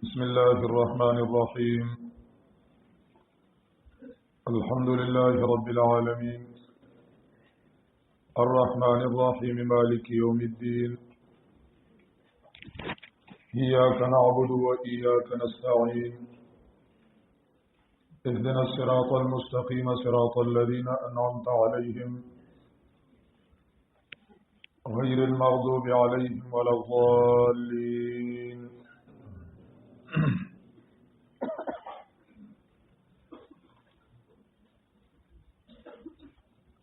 بسم الله الرحمن الرحيم. الحمد لله رب العالمين الرحمن الرحيم مالك يوم الدين إياك نعبد وإياك نستعين اهدنا الصراط المستقيم صراط الذين أنعمت عليهم غير المغضوب عليهم ولا الضالين.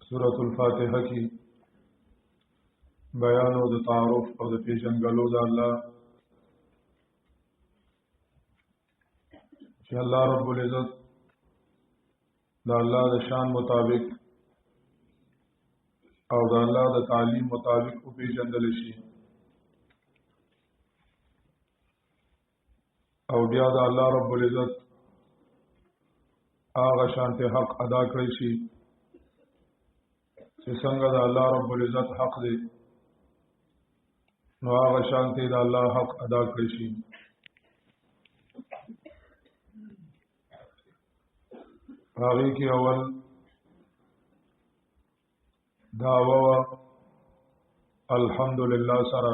سورة الفاتحة کی بیان او د تعارف او د پیژنګلو د الله چې الله رب العزت د الله د شان مطابق او د الله د تعلیم مطابق او پیژندل شي او بیا د الله رب العزت هغه شانته حق ادا کړی شي چې څنګه د الله رب العزت حق دی نو هغه شانته د الله حق ادا کړی شي. هغه کې اول دعوا الحمدلله سره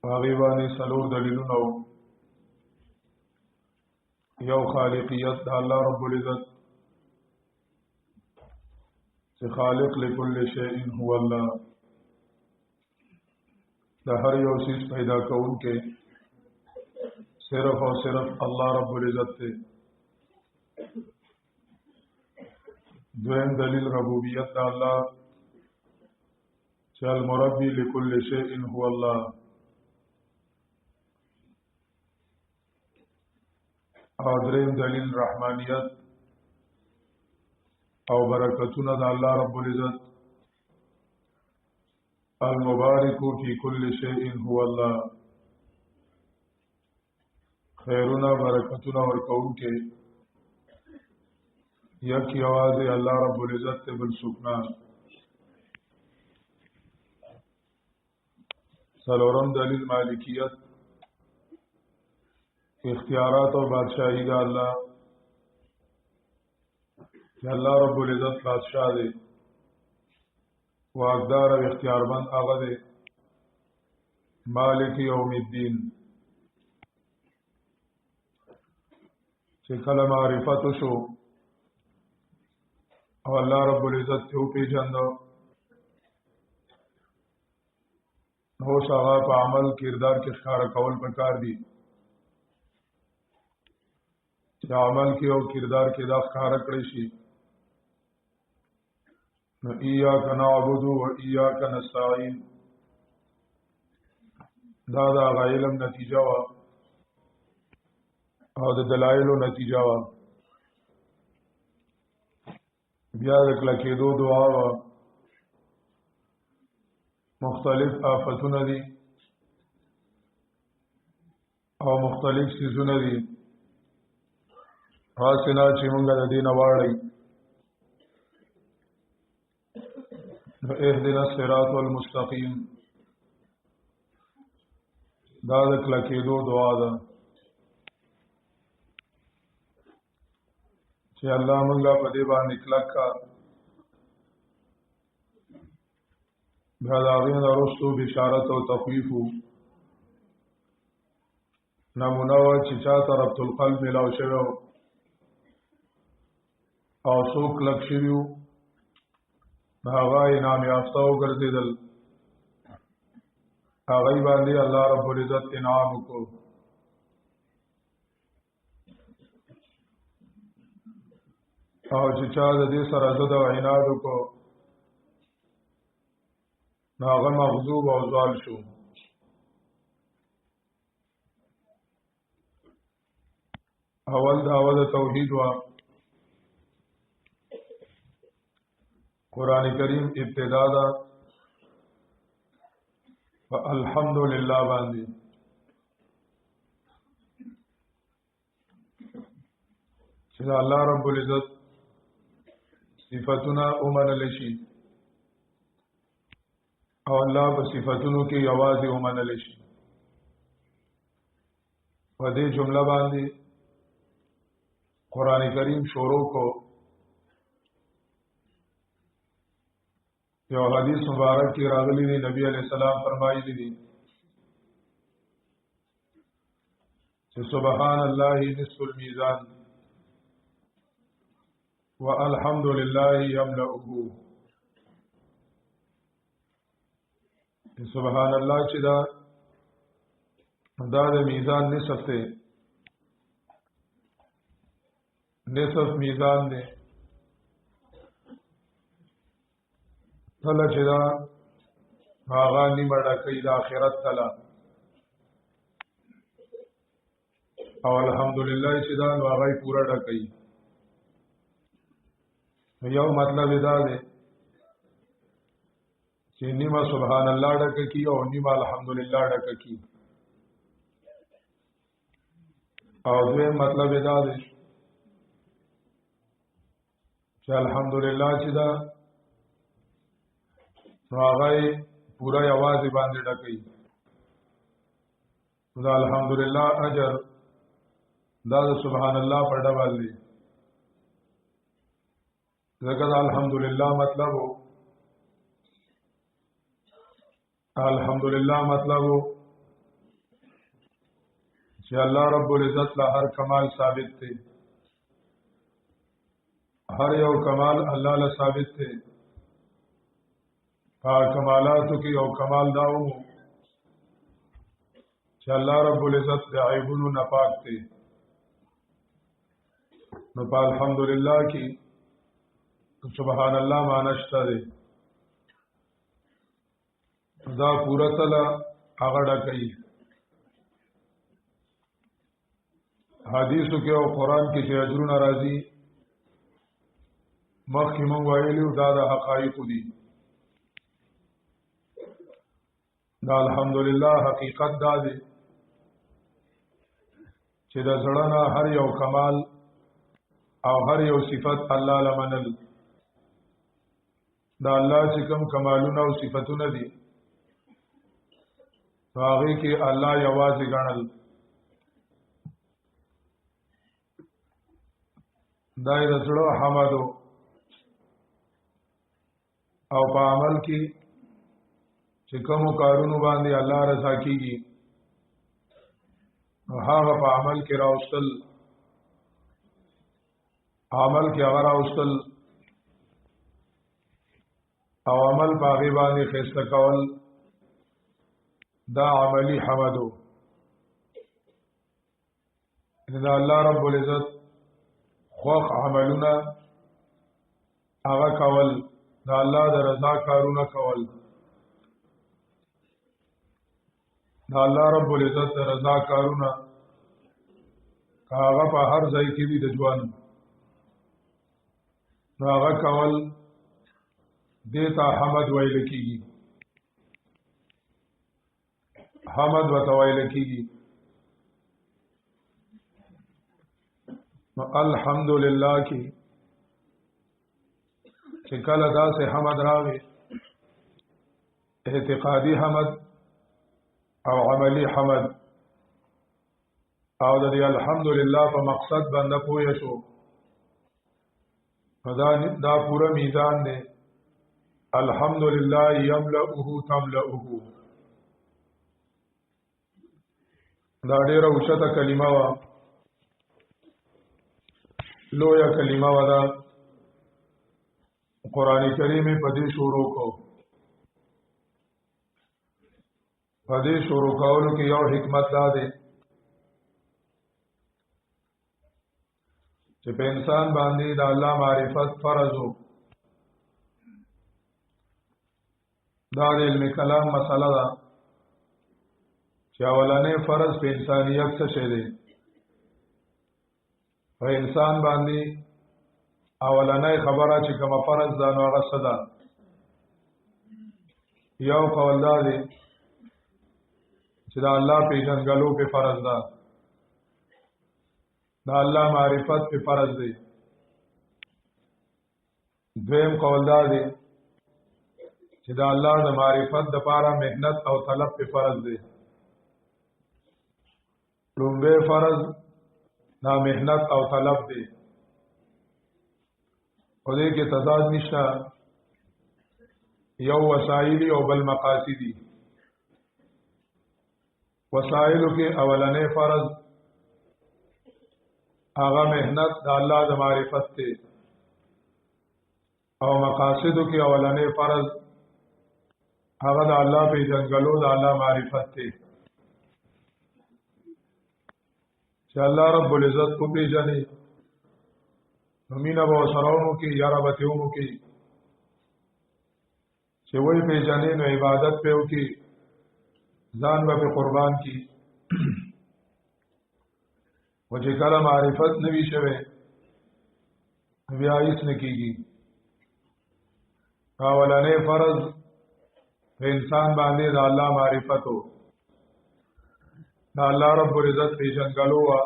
هغه باندې څلور دلیلونه یو خالقیت د الله رب العزت چې خالق لكل شيء هو الله د هر یو شی پیدا کوونکی صرف او صرف الله رب العزت دی. دویم دلیل ربوبیت د الله چې المربي لكل شيء هو الله. او دریم دلیل رحمانیت او برکتونه د الله رب العزت المبارک فی کل شیء هو الله. خیرونه برکتونه ورکوونکي یک یوازې الله رب العزت ته بل څوک نه. څلورم دلیل مالکیت اختیارات او بادشاہی د الله چې الله رب العزت بادشاہ دی واقدار او اختیارمند هغه دی مالک یوم الدین چې کله معرفت شو او الله رب العزت ته پیژاند نو هغه په عمل کردار کې ښکارا کول پکار دي چې عمل کې او کردار کې دا ښکارا کړی شي. نو ایاک نعبد و ایاک نستعین دا علم نتیجه وا او د دلایلو نتیجه وا. بیا د کلکېدو دعا وا. مختلف آفتونه دي او مختلف سيزونه دي حاصله چې موږ د دین واړی اهدنا الصراط المستقيم دا د کلکېدو دعا ده چې الله مونږه په دې باندې کلک کا. بیا دا غوښنه وروسته بشارت او تخویف نمونه چې چا طرف القلب ملاو شوی او څوک کلک شوی هغه انعام یافته وګرځیدل هغه باندې الله رب العزت انعام وکړو. او چې چا د دې سره زده او عناد وکړو هغه مغضوب او ضال شو. اول دعوه توحید وا قرآن کریم ابتدا دا الحمدللہ باندې چې الله رب العزت صفاتنا اومنل شي او الله په صفاتونو کې یوازې اومنل شي. په دې جمله باندې قران کریم شروع کو یو حدیث مبارک کی راغلی دی نبی علیہ السلام فرمایلی دي چې سبحان الله نصف الميزان والحمد لله يملأه. سبحان الله چې دا د میزان نصف ته نصف میزان دی کله چې دا هغه نیمه ډکې د آخرت تله او الحمدلله چې دا هغه پورا ډکې یو مطلب دا دی چې نیمه سبحان الله ډکې کی او نیمه الحمدلله ډکې کی او دوی مطلب دا دی چې الحمدلله چې دا نو هغه پورا आवाज باندې ډکې دا الحمدلله اجر دا سبحان الله په ډول دی ذکر الحمدلله مطلب چې الله رب العزت له هر کمال ثابت دی هر یو کمال الله له ثابت دی کمالاتو کې یو کمال داو چې الله رب العزت د عیبونو نه پاک دی نو په الحمدلله کې سبحان الله معنی شته دی دا پورا تله هغه ډکې حدیثو کې او قران کې چې اجرونه راځي مخکې مونږ ویلو دا د حقایق دي دا الحمدلله حقیقت دا دی چې د زړه هر یو کمال او هر یو صفت الله لمنل دا الله چې کوم کمالونه او صفاتونه دي هغه کې الله یوازې ګڼل دا د زړه حمد او په عمل کې چې کوم کارونو باندې الله رضا کیږي هغه په عمل کې راوستل عمل کې هغه راوستل او عمل په هغه باندې فیصله کول دا عملی حمدو دا الله رب العزت خوخ عملونه هغه کول دا الله د رضا کارونه کول دا الله رب العزت د رضا کارونه هغه په هر ځای کې دي د ژوند هغه کول دیتا حمد ویل کیږي حمد وتویل کیږي الحمدلله کی چې کله داسې حمد راغی اعتقادي حمد او عملی حمد او د دې الحمدلله په مقصد باندې پوه شو دا پورا میزان دی الحمدلله یملأه تملأه دا ډیره اوچته کلمه وا لویا کلمه وا دا قران کریم په دې شروع کو په دې شروع کولو کې یو حکمت دا دی چې په انسان باندې د الله معرفت فرض وو دا د علم کلام مسله ده چې اولنې فرض په انسانیت څه شی دی په انسان باندې اولنې خبره چې کوم فرض ده نو هغه څه ده یو قول دا دی چې دا الله پیژنګلو په فرض ده دا الله معرفت په فرض دی دویم قول دا دی چې دا الله د معرفت د پاره مهنت او طلب په فرض دی لومبه فرض دا مهنت او طلب دی او دې کې تضاد نشته یو وسایلی او بل مقاصدی وسایلو کې اولنې فرض هغه مهنت د الله د معرفت ته او مقاصدو کې اولنې فرض هغه د الله په جنګلو د الله معرفت ته چې الله رب العزت کو پیژني نمینه به سراونو کې یا ربتهونو کې چې وای پیژنې نو عبادت په وکي ځان به قربان کی و چې کله معرفت نوي شوه بیا هیڅ نه کیږي اولنې فرض په انسان باندې د الله معرفت او د الله رب العزت پیژنګلو وا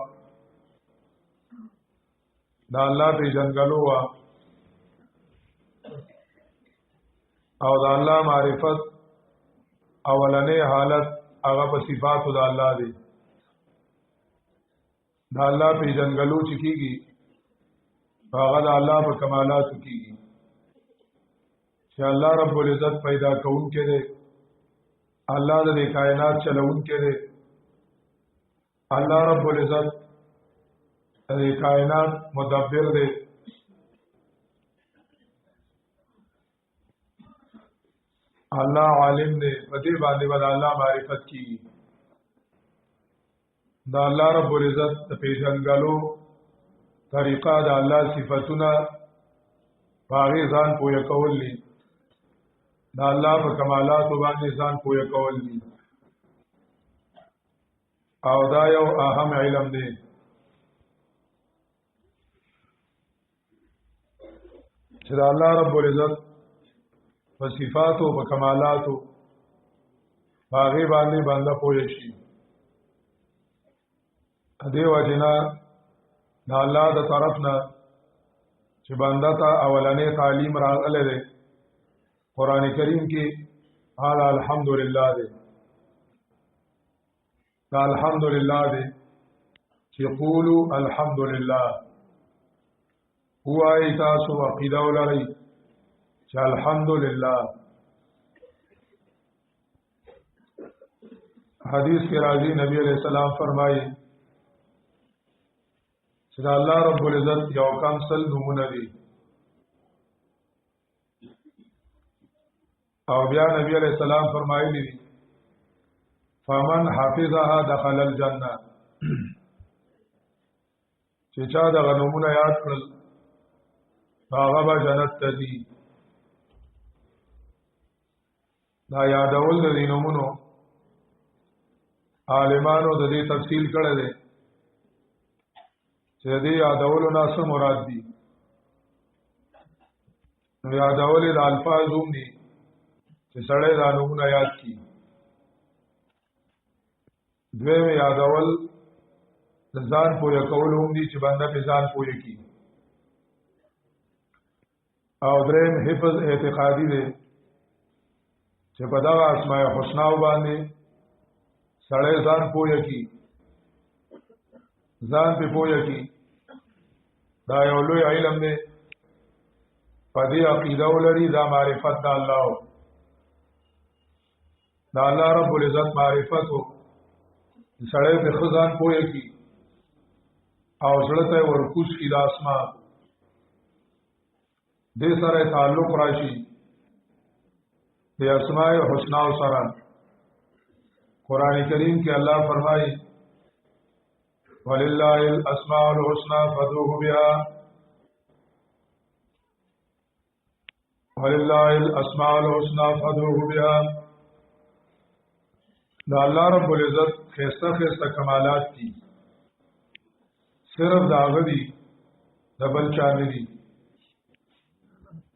د الله پیژنګلو وا او د الله معرفت اولنې حالت هغه په صفاتو د الله دی د الله پیژنګلو چې کیږي هغه د الله په کمالاتو کیږي چې الله رب العزت پیدا کون کې دی الله د کائنات چلون کې دی الله رب العزت د کائنات مدبر دی الله عالم دی په دې باندې ول الله معرفت کیږي دا الله رب العزت د پیژنګلو طریقه د الله صفاتونه باغی ځان پوهه کول دي دا الله په کمالات باندې ځان پوهه کول دي او دا یو اهم علم دی چې دا الله رب العزت په صفاتو په کمالاتو باغی باندې باندې پوهه شي دې وجنا د الله د طرفنا چې بنده ته اولنې تعلیم راغله ده قران کریم کې اعلی الحمدلله ده دا الحمدلله ده چې قولوا الحمدلله هو ایتاسو عقیده ولري چې الحمدلله حدیث کې راځي نبی علیہ السلام فرمایي چې الله رب العزت یو کم سل نمونه دي او بیا نبی علیہ السلام فرمایلی دي فمن حافظها دخل الجنه چې چا د نمونه یاد کړل هغه به جنت ته ځي دا یادول د نمونو عالمانو د دې تفصیل کړی دی چې دې یادولو نه څه مراد دي نو یادول د الفاظو دي چې سړی دا نمونه یاد کی دویم یادول د ځان پوهه کول هم دي چې بنده په ځان پوهه کی او دریم حفظ اعتقادي دی چې په دا اسماء الحسنا باندې سړی ځان پوهه کی ځان په پوهه کی دا یو لوی علم دی په دې عقیده ولري دا معرفت د الله دا الله رب العزت معرفت سړی په خزان پوهه کی او زړه ته ورکوس کی د اسماء دې سره تعلق راشي د اسماء الحسنا سره قران کریم کې الله فرمایي ولله الاسماء الحسنى فادعوه بها ولله الاسماء الحسنى فادعوه بها دا الله رب العزت خیسته خیسته کمالات دي صرف دا غدي د بل چا نه دي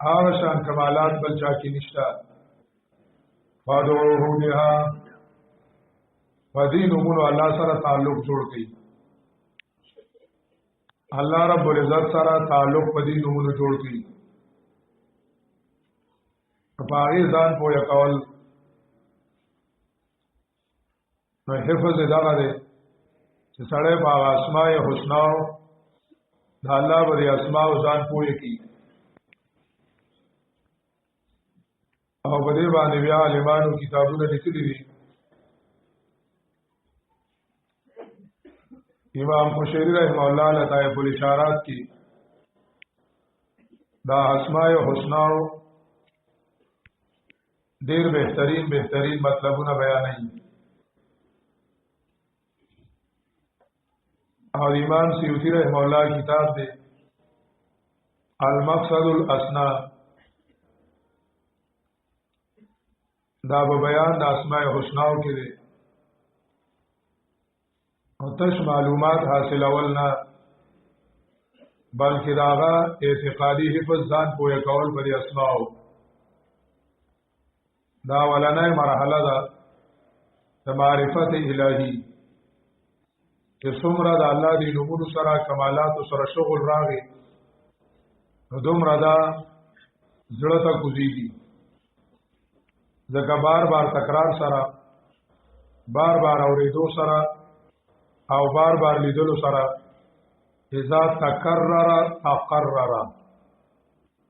هغه شان کمالات بل چا کې نشته فادعوه بها فدینمونو الله سره تعلق جوړ کړي الله رب العزت سره تعلق په دې نمونه جوړ کړي په هغه ځان پوهه کول نو حفظ دغه دی چې سړی په اسماء الحسنا د الله په اسماء او ځان پوهه کی او په دې باندې بیا علمانو کتابونه لیکلي دي. امام قشیری رحمه الله لطائف الاشارات کی دا اسماء الحسنا ډیر بهترین مطلبونه بیانوي. او امام سیوطی رحمه الله کتاب دی المقصد الاسنا دا به بیان د اسماء الحسنا کې دی او تش معلومات حاصل اول نه بلکې داغه اعتقادي حفظ ځان پوهه کول پر اسماء دا ولنه مرحله ده د معرفت الهی چې څومره د الله دی نومونو سره کمالات سره شغل راغی نو دومره دا زړه ته کوزيږي ځکه بار تکرار سره بار اوریدو سره او بار لیدلو سره اذا تکرر تقرر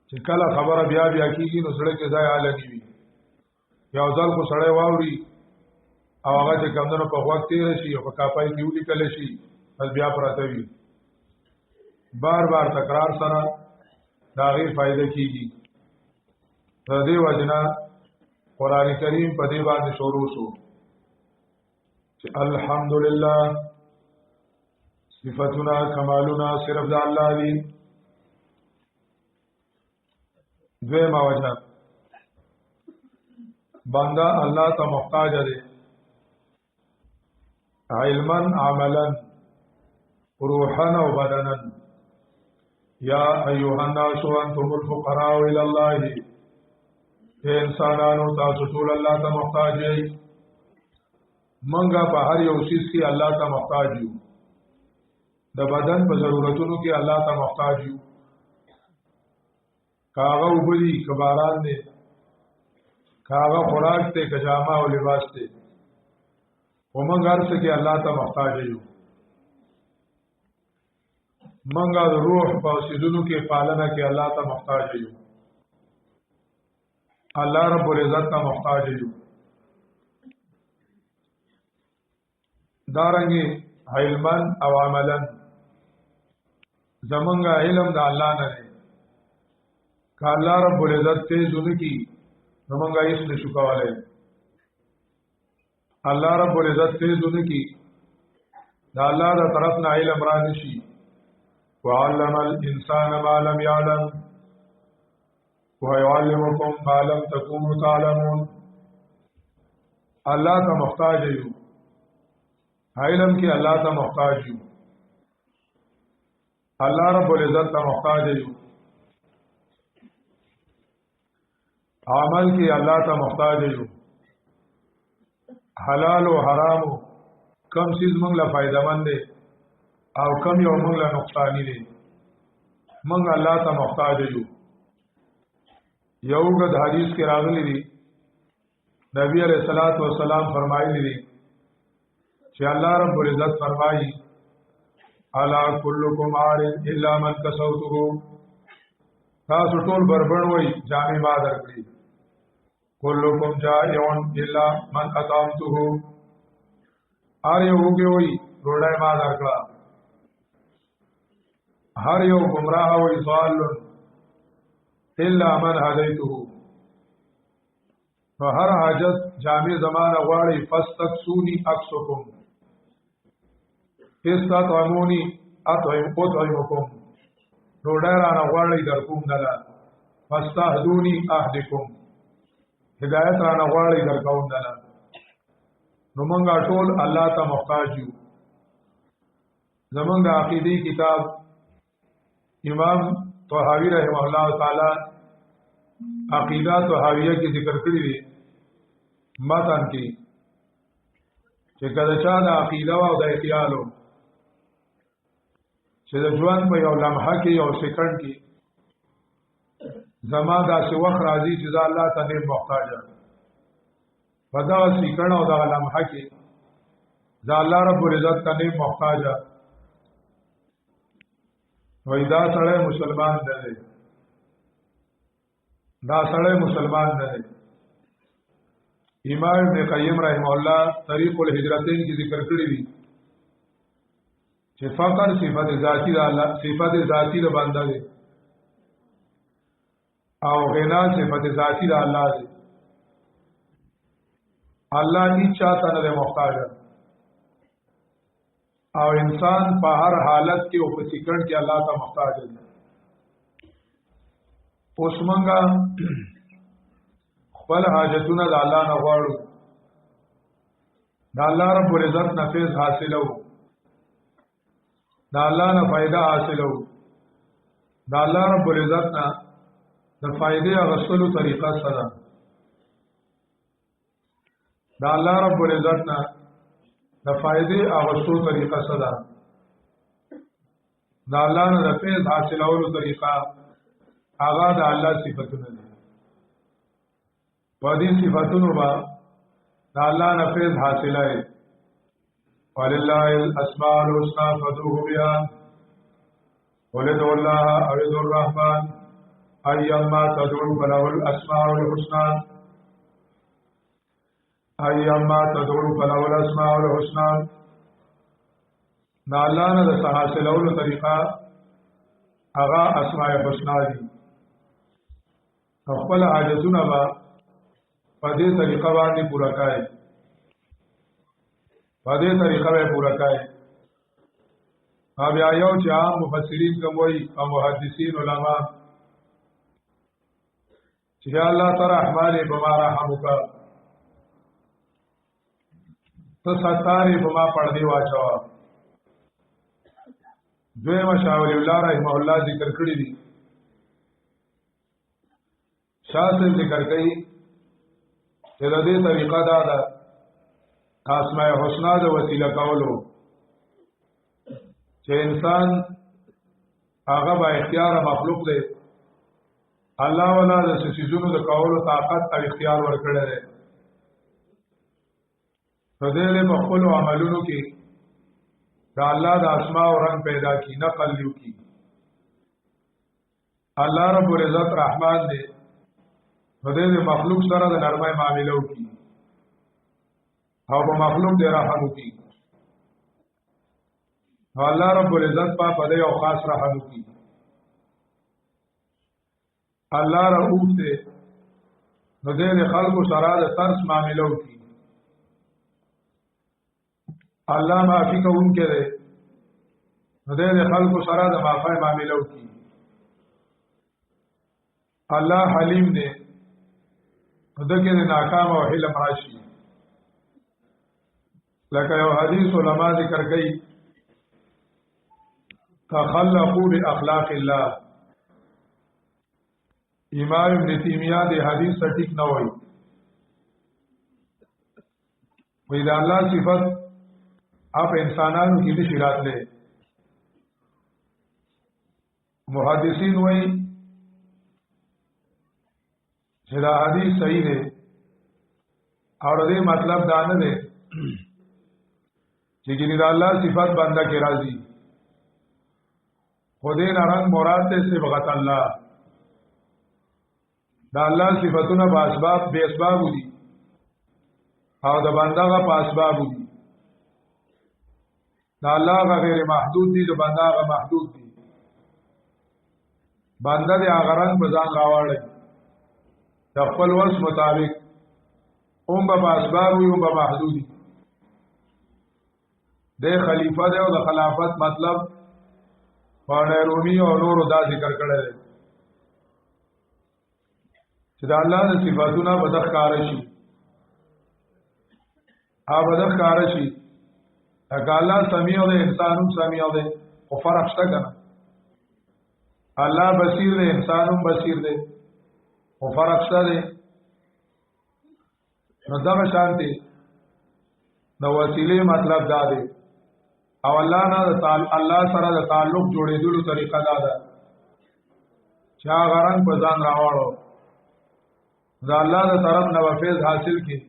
چې کله خبره بیا کیږي نو سړی کې ځای حال نیوي یو ځل کو سړی واوري او هغه چې کمونو په وخت تیر شي او په کاپای کې ولیکل شي بس بیا پراته وي بار تکرار سره دا غي فائدہ کیږي. د دې وجنا قران کریم په دې باندې شروع شو چې الحمدلله صفاتنا کمالنا صرف د الله دی. دویمه وجه بنده الله ته محتاج دی علما عملا روحا و بدنا. یا ایها الناس انتم الفقراء الى الله اے انسانانو تاسو ټول الله ته محتاج یې. منګه په هر یو شي کې الله ته محتاج یو. د بدن په ضرورتونو کې الله ته محتاج یو. کاغه وبدي کباران دي کاغه خوراک ته کجامه او لباس ته ومنګ ارڅ کې الله ته محتاج یو. منګه د روح په سيزونو کې پالنه کې الله ته محتاج یو. الله رب العزت ته محتاج یو. دارنګي علما او عملا زمونږ علم د الله نه دی که الله رب العزت ته زونه کی نو مونږه هیڅ نشو کولای. الله رب العزت ته زونه کی دا الله د طرف نه علم را نشي. وعلم الانسان ما لم يعلم ويعلمكم ما لم تكونوا تعلمون. الله ته محتاج یو. علم کې الله ته محتاج یو. الله رب العزت ته محتاج یو. عمل کې الله ته محتاج یو. حلال او حرام کم چیز موږ له فائدہ مند دي او کم یو موږ له نقصان دي. موږ الله ته محتاج یو. یو غد حدیث کې راغلی دی نبی علیہ الصلوۃ والسلام فرمایلی دی چې الله رب العزت فرمایي الا كلكم عار الا من كسوته. تاسو ټول بربند وای جامې ما درکړي. كلكم جائع الا من اطعمته. هر یو وګي وای روړای ما درکړه. هر یو گمراه وای ضال الا من هديته. نو هر حاجت جامع زمانه غواړي فاستقسوني اکسکم استطعموني اطعمكم. روډای را غواړي درکوم دلا فاستهدوني اهدکم. هدایت را غواړي درکوم دلا. نو مونږه ټول الله ته محتاج یو. زمونږ عقیدی کتاب امام طحاوی رحمه الله تعالی عقیدہ طحاویہ کی ذکر کړی دی متن کې چې کله چا د عقیده او د خیالو چې د ژوند په یو لمحه کې یو سکند کې زما داسې وخت راځي چې الله ته نه محتاج په دا سکند او دا لمحه کې دا الله رب العزت ته نه محتاج وای دا سره مسلمان دی دا سره مسلمان دی امام ابن قیم رحمه الله طریق الهجرتین کی ذکر کړی دی چې فقر صفات ذاتی د الله صفات ذاتی د بنده دی او غنا صفات ذاتی د الله دی الله هیڅ چاته نه محتاج او انسان په هر حالت کې او په سکند کې الله ته محتاج دی اوس مونږه خپل حاجتونه د الله نه غواړو د الله رب العزت نه فیض حاصلو د الله نه فائدہ حاصلو د الله رب العزت نه د فائدې اغستلو طریقه سره د الله رب العزت نه د فائدې اغستلو طریقه سره د الله نه د فیض حاصلولو طریقه هغه د الله صفاتونه دي په دې صفاتونو باندې د الله نه فیض حاصلای ولله الاسماء الحسنى فادعوه بها ولدعوا الله او ادعوا الرحمن ايما تدعوا فله الاسماء الحسنى ايما تدعوا فله الاسماء الحسنى دا الله نه د حاصلولو طریقه هغه اسماء الحسنى دي خپل حاجتونه به په دې طریقه باندې پورا کړئ په دې طریقه به پورا کړئ بیا یو چې عام مفسرین کوم وایي او محدثین علما چې الله تعالی رحمان به ما رحم وکړه ته ستاره به ما پړ دی واچو دوی مشاور الله رحمه الله ذکر کړی دي شاسن ذکر کړي چې د دې طریقه دا ده اسماء الحسنا د وسیله کولو چې انسان هغه با اختیار مخلوق دی الله ولا د سيزونو د کولو طاقت او اختیار ورکړی دی په دې له خپل عملونو کې دا الله د اسماء او رنگ پیدا کی نقل لیو کی الله رب العزت رحمان دی په دې مخلوق سره د نرمۍ معاملې وکي او په مخلوق دی رحم وکي الله رب العزت په دې او خاص رحم وکي الله رؤوف دی نو دې خلکو سره د ترس معاملې وکي الله معافي کوونکی دی نو دې خلکو سره د معافي معاملې وکي الله حلیم دی دغه نه ناکام او حلم راشي لکه یو حدیث علما ذکر کوي تخلقوا باخلاق الله امام ابن تیمیہ دې حدیث سټیک نه وایي وې دا الله صفات اپ انسانانو کې دې شرات له محدثین وایي چې دا حدیث صحیح دی او دې مطلب دا نه دی چې ګینه دا الله صفات بنده کې راځي خدای نه رنگ مراد ته صبغت الله دا الله صفاتونه په اسباب به اسباب دي او دا بنده په اسباب دي دا الله غیر محدود دي دا بنده غیر محدود دي بنده دې هغه رنگ په ځان راوړي د خپل وس مطابق به اسباب وي به محدودي د خلیفہ دی او د خلافت مطلب باندې رومي او نور دا ذکر کړل دي چې د الله د صفاتونو بدخکار شي بدخکار شي اګه الله سميع دی انسانم سميع دی او فرق شته کنه الله بصیر دی انسانم بصیر دی او فرق شته دی نو دا شانتي نو وسیله مطلب دا دی او الله نه الله سره د تعلق جوړېدلو طریقه دا ده چې هغه رنګ په ځان راوړو دا الله د طرف نه فیض حاصل کی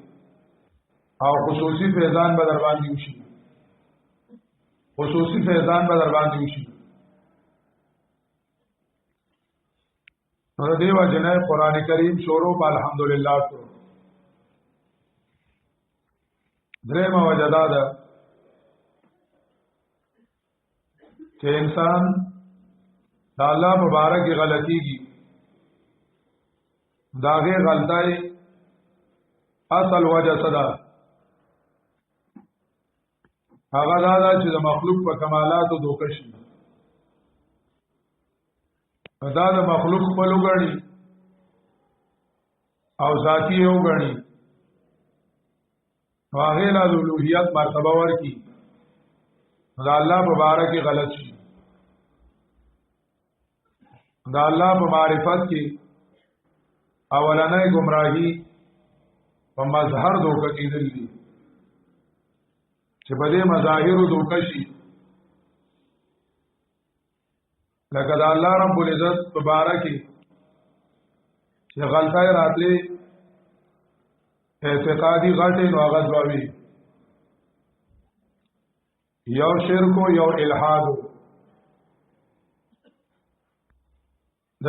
او خصوصي فیضان به در باندې وشي خصوصي فیضان به در باندې وشي. نو دیو جنې قران کریم شروع په الحمدلله تو درېمه وجدا ده چې انسان د الله مبارک غلطيږي داغه غلطای اصل وجه صدا هغه دا چې د مخلوق په کمالاتو دوکه شي دا د مخلوق په لوګړي او ذاتی یو غړي هغه له الوهیت مرتبه ورکی دا الله مبارک غلط شي دا الله په معرفت کې اولنې گمراهي په مظهر دوکه کېدل دي چې په دې مظاهر دوکه شي لکه دا الله رب العزت مبارک چې غلطای راتلې اعتقادي غټې نو هغه ځوابي یو شرک او یو الحاد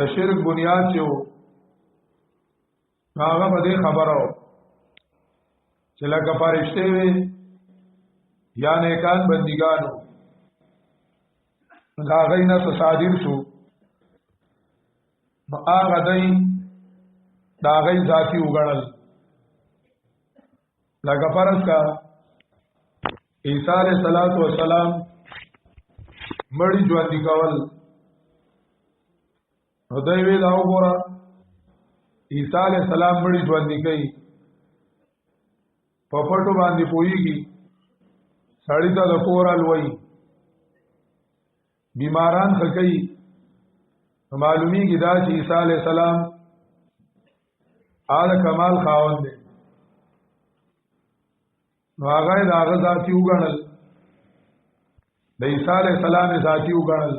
د شرک بنیاد چې هغه به دې خبرو چې لکه فرشته وي یا نیکان بندګانو دا غینه صادر شو نو هغه دای دا غي ذاتی وګڼل لکه فرض کا عیسی علیہ السلام مړی ژوند کول نو دوی وی دا وګوره عیسی علیہ السلام مړی ژوند کوي په پټو باندې پويږي سړی ته د کورال وای بیماران خکې معلومیږي دا چې عیسی علیہ السلام اعلی کمال خاوند دی نو هغه د هغه ذاتی وګڼل د عیسی علیہ السلام ذاتی وګڼل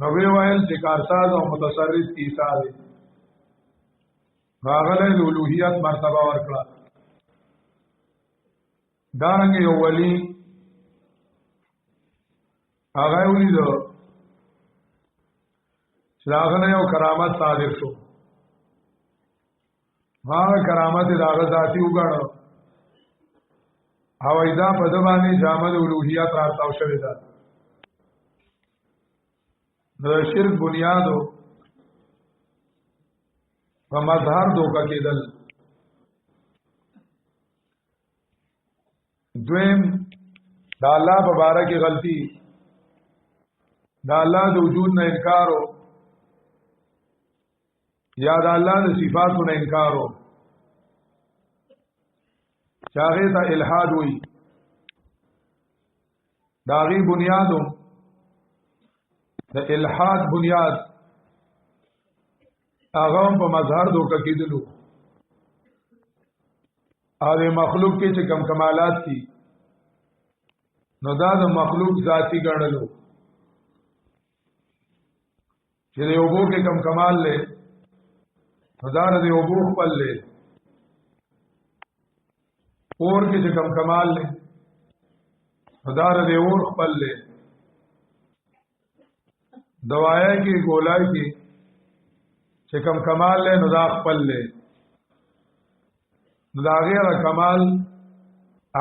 نو وی وایل چې کارساز او متصرف عیسی دی هغه له الوهیت مرتبه ورکړه دارنګ یو ولی هغه ولیدو چې هغه نه یو کرامت صادق شو هغه کرامت د هغه ذاتی وګڼو او ایدا په د باندې جامد الوهیت راځاو شوی دا د شرک بنیادو په مظهر دوکه کېدل دویم دا الله په باره کې غلطي دا الله د وجود نه انکارو یا دا الله د صفاتو نه انکارو چاغه ته الحاد وي داغي بنیادو د الحاد بنیاد هغه په مظهر دوکه کېدلو او مخلوق کې چې کم کمالات دي نو دا د مخلوق ذاتی ګڼلو چې یو بو کې کم کمال لې نو دا د یو بو خپل لې اور کې چې کم کمال لې نو دا د یو اور خپل لې دوايا کې ګولای کې چې کم کمال لې نو دا خپل لې نو دا غیر کمال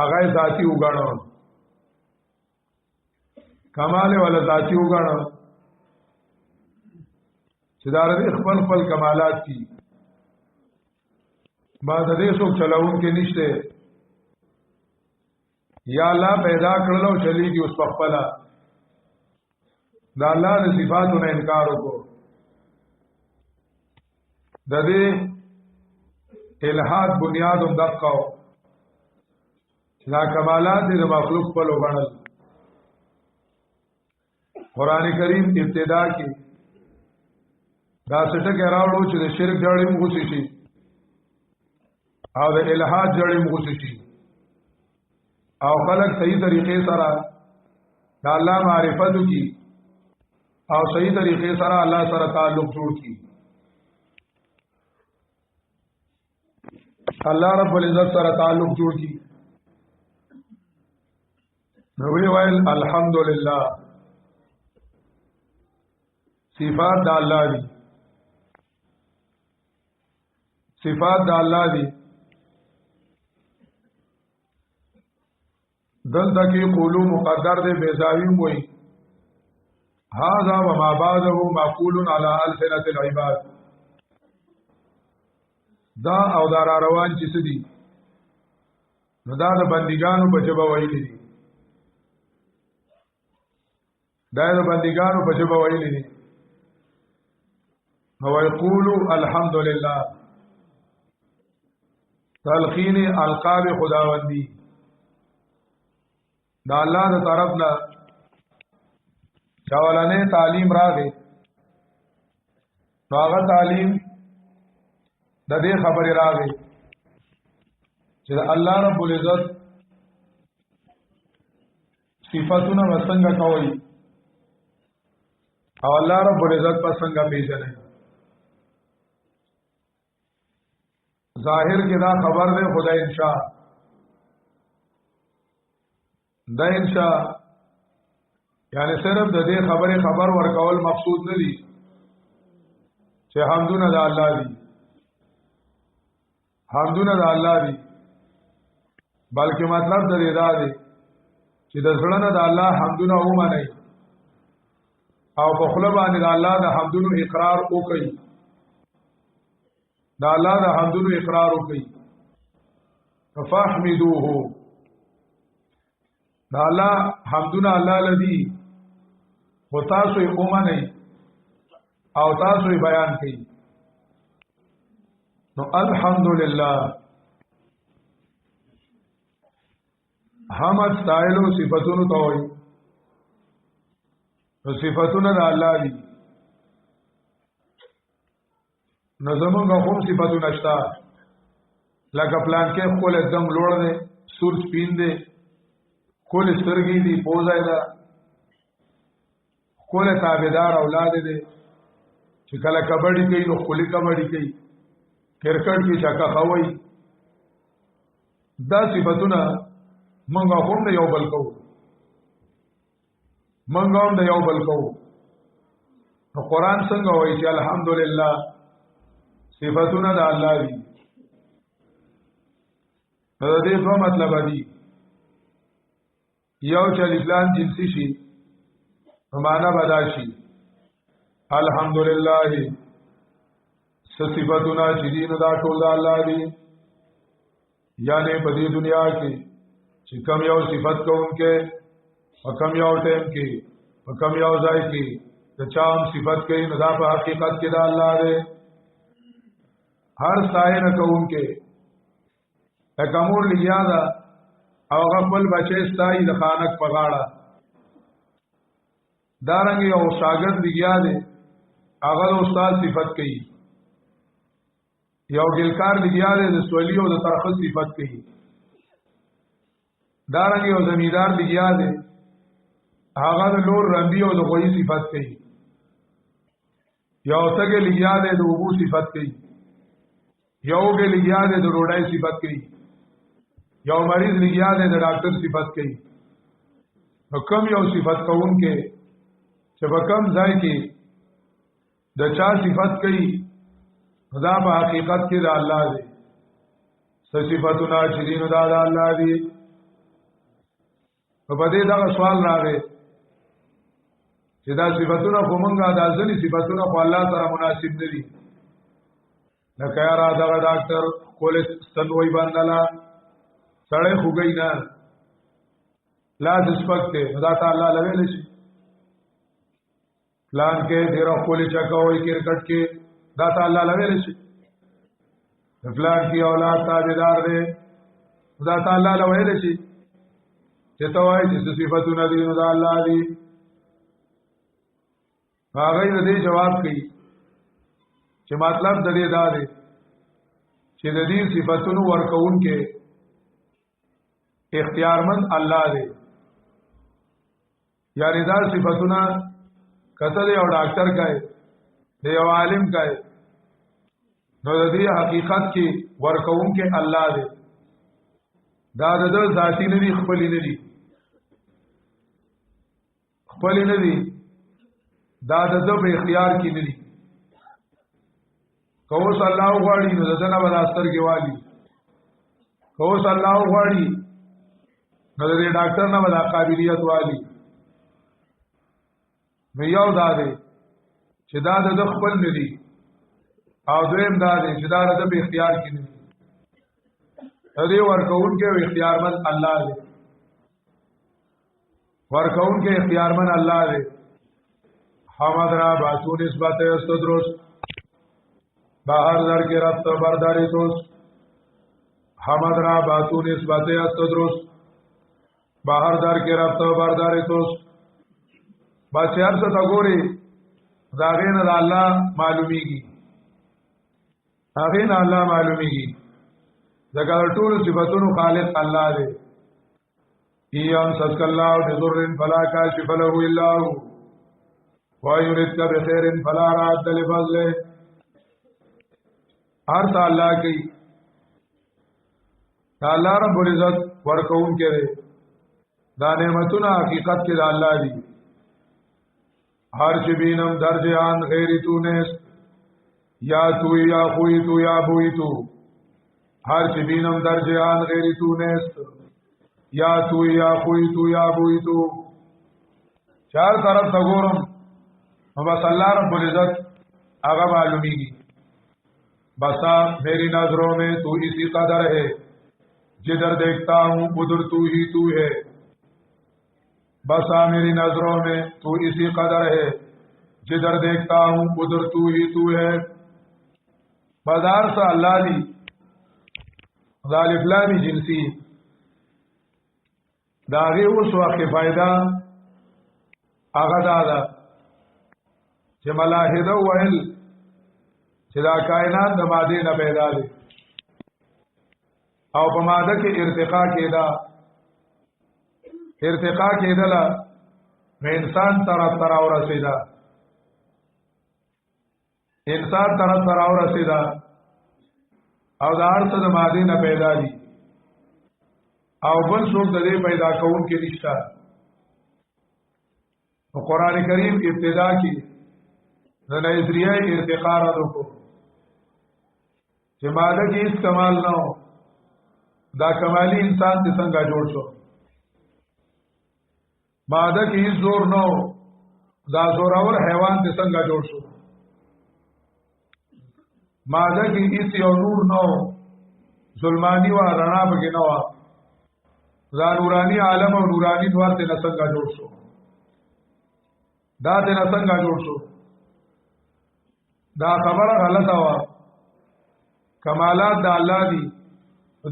هغه ذاتی وګڼو کمال ولا ذاتی وګڼو چې دا د خپل خپل کمالات دي ما د دې څوک چلاون کې نشته یا الله پیدا کړلو چلیږي اوس په خپل دا الله د صفاتو نه انکار وکړو د دې الہاد بنیاد هم دقو لا کمالات د مخلوق په لوګنل قران کریم ابتدا کې دا څټه راوړو چې د شرک جوړې مغوسی شي او د الہاد جوړې مغوسی شي او خلق صحیح طریقې سره د الله معرفت کی او صحیح طریقې سره الله سره تعلق جوړ کی الله رب العزت سره تعلق جوړ کی نو ویل الحمدلله صفات د الله دي صفات د الله دي دلته کې قولو مقدر دے بیزاوی وی هذا وما بعده معقول على السنة العباد دا او دا روان چې سدي نو دا د بندګانو په جبه ویلي دي دا د بندګانو په جبه ویلي دي نو یقولوا الحمد لله تلقین القاب خداوندی دا الله د طرف نه چاولانه تعلیم راغی هغه تعلیم د دې خبرې راغی چې الله رب العزت صفاتونه وسنګ کوي او الله رب العزت په څنګه پیژني ظاهر کې دا خبر ده خدای انشاء دا انشاء یعنی صرف د دې خبر ورکول مقصود نه دي چې حمدونه د الله دي حمدونه د الله دي بلکې مطلب د دې دا دی چې د زړه نه د الله حمدونه ومني او په خپل باندې د الله د حمدونو اقرار وکړي د الله د حمدونو اقرار وکړي فاحمدوه دا الله حمدونه الله لذي و تاسو یې اومنئ او تاسو یې بیان کړئ نو الحمدلله حمد ستایلو صفاتونو ته وایي نو صفاتونه د الله دي نو زمونږ هم صفاتونه شته لکه پلان کې خپل एकदम لوړ دی سور سپین دی کول سترګې دي پوزای دا کول تابعدار اولاد دي چې کله کبډي کوي نو خولي کبډي کوي کرکټ کې چاکا خوي دا صفاتونه مونږ هم نه یو بل کوو مونږ هم نه یو بل کوو نو قران څنګه وایي چې الحمدلله صفاتونه د الله دي دا دې په مطلب دی یو چې الاسلام جنسی شي معنا بداشي الحمدلله صفاتنا چې دین دا ټول د الله دي یعنی په دې دنیا کې چې کوم یو صفات کوونکې او کوم یو ټیم کې او کوم یو ځای کې د چام صفات کوي نو دا په حقیقت کې د الله دی هر ستاینه کوونکې تکمور لیا دا او غفل بچه ستای د خانک په غاړه دارنګ یو شاګرد لګیا دی هغه د استاد صفت کوي یو ګلکار لګیا دی د سولی او د طرفت صفت کوي دارنګ یو زمیدار لګیا دی هغه د لور رندی او د غوی صفت کوي یو څنګه لګیا دی د وګو صفت کوي یو ګل لګیا دی د روډای صفت کوي یو مریض لګیا دی د ډاکټر صفت کوي نو کوم یو صفت کوون کې چې په کوم ځای کې د چا صفت کوي دا په حقیقت کې د الله دی صفاتونه چې دین د الله دی په دې دا سوال راغی چې دا صفاتونه کومنګه د ځنی صفاتونه په الله سره مناسب نه دي لکه یاره دا ډاکټر کولې ستنوي باندې سړی خوګی نه لاس سپکته دا تعالی لوي شي پلان کې ډیر خپل چکاوي کرکټ کې دا تعالی لوي شي پلان کې اولاد تابعدار دي دا تعالی لوي شي چې توای چې صفاتونه دي نو دا الله دي هغه دې جواب کوي چې مطلب د دې دا دی چې د دې صفاتونو ورکون کې اختیارمند الله دی یعنی دا صفاتونه کته دی او ډاکټر کای دی او عالم کای نو د دې حقیقت کې ورکون کې الله دی دا د ذاتی نه دی خپل نه دی خپل نه دي دا د په اختیار کې نه دي کو صلی الله غواړي نو دنه به داستر کې والی کو صلی الله غواړي نو د ډاکټر نه به قابلیت والی نو یو دا دی چې دا د خپل نه دي او دویم دا دی چې دا د په اختیار کې نه دي دې ورکون کې اختیارمن الله دی ورکون کې اختیارمن الله دی حمد را باسو نسبت است درست باہر در کے رفت برداری توست حمد را باسو نسبت است درست باہر در کے رفت برداری توست بس هر څه تا ګوري داغه نه الله معلومیږي هغه نه الله معلومیږي ځکه ټول صفاتونو خالق الله دی ایام سسک الله بذر فلا کاشف له الا هو ويردك بخير فلا راد لفضله هر څه الله کوي الله رب العزت ورکون کړي دا نعمتونه حقیقت کې د الله دي هر چې بینم درجان غیر تو نس یا تو یا خوی تو یا بوئی تو هر چې بینم درجان غیر تو نس یا تو یا خوی تو یا بوئی تو چار طرف تا ګورم بس اللہ رب العزت آغا معلومیگی بسا میری نظروں میں تو اسی قدر ہے جدھر دیکھتا ہوں ادھر تو ہی تو ہے بسا میری نظروں میں تو اسی قدر ہے جدھر دیکھتا ہوں ادھر تو ہی تو ہے بازار سا اللہ دی ذالف لامی جنسی داغی اس وقت فائدہ آغا دادا چې ملاحده ویل چې دا کائنات د ماده نه پیدا دي او په ماده کې ارتقا کېدا لا انسان تر او رسیدا او دا هر څه د ماده نه پیدا دي او بل څوک د دې پیدا کون کې نشته او قران کریم ابتدا کې د نظریه ارتقا را دکو چې ماده کې هیڅ کمال نه دا کمالی انسان ته څنګه جوړ شو ماده کې هیڅ زور نه دا زورور حیوان ته څنګه جوړ شو ماده کې هیڅ یو نور نه ظلمانی و رڼا بګې نه و دا نورانی عالم او نورانی دوار ته څنګه جوړ شو دا ته څنګه جوړ شو دا خبره غلطه وا کمالات د الله دي